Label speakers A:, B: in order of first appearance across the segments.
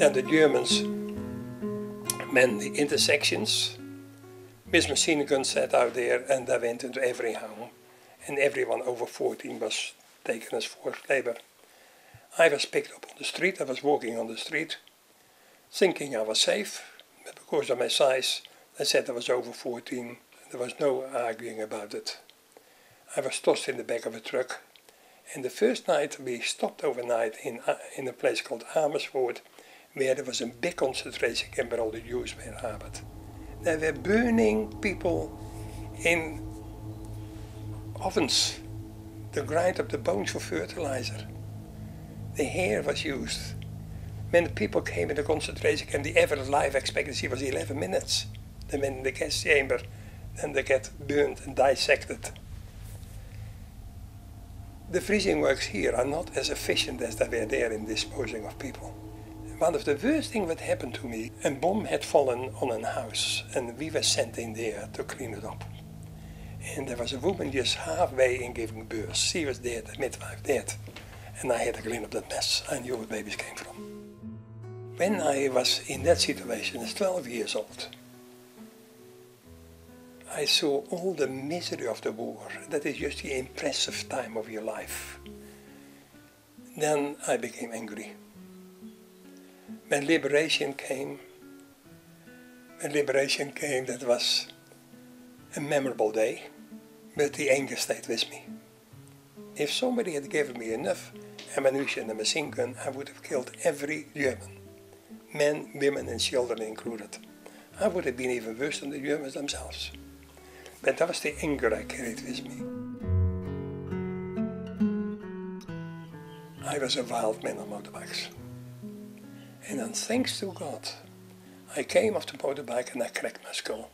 A: And the Germans manned the intersections with machine guns set out there, and they went into every home. And everyone over 14 was taken as forced labor. I was picked up on the street. I was walking on the street, thinking I was safe, but because of my size, they said I was over 14. There was no arguing about it. I was tossed in the back of a truck, and the first night we stopped overnight in a place called Amersfoort, where there was a big concentration camp where all the Jews were harbored. They were burning people in ovens to grind up the bones for fertilizer. The hair was used. When the people came in the concentration camp, the average life expectancy was 11 minutes. They went in the gas chamber, then they get burned and dissected. The freezing works here are not as efficient as they were there in disposing of people. One of the worst things that happened to me, a bomb had fallen on a house, and we were sent in there to clean it up. And there was a woman just halfway in giving birth. She was dead, the midwife dead. And I had to clean up that mess. I knew where babies came from. When I was in that situation as 12 years old, I saw all the misery of the war. That is just the impressive time of your life. Then I became angry. When liberation came, that was a memorable day, but the anger stayed with me. If somebody had given me enough ammunition and a machine gun, I would have killed every German, men, women and children included. I would have been even worse than the Germans themselves. But that was the anger I carried with me. I was a wild man on motorbikes. And then, thanks to God, I came off the motorbike and I cracked my skull.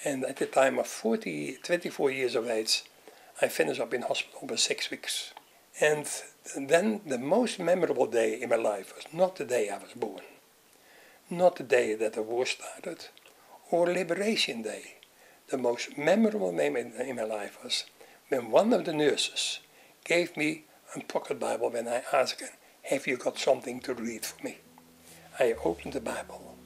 A: And at the time of 24 years of age, I finished up in hospital for 6 weeks. And then the most memorable day in my life was not the day I was born, not the day that the war started, or Liberation Day. The most memorable moment in my life was when one of the nurses gave me a pocket Bible when I asked her, "Have you got something to read for me?" I opened the Bible,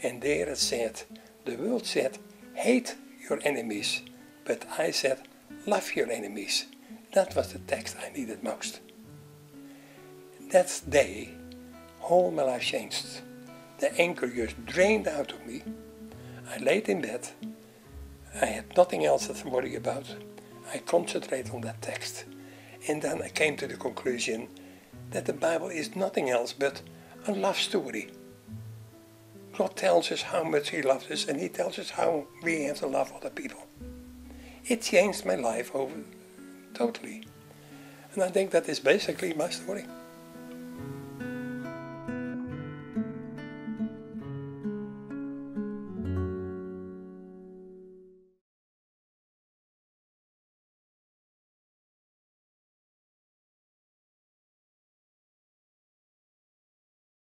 A: and there it said, the world said, "Hate your enemies," but I said, "Love your enemies." That was the text I needed most. That day, all my life changed. The anger just drained out of me. I laid in bed. I had nothing else to worry about. I concentrated on that text. And then I came to the conclusion that the Bible is nothing else but a love story. God tells us how much He loves us, and He tells us how we have to love other people. It changed my life over totally. And I think that is basically my story.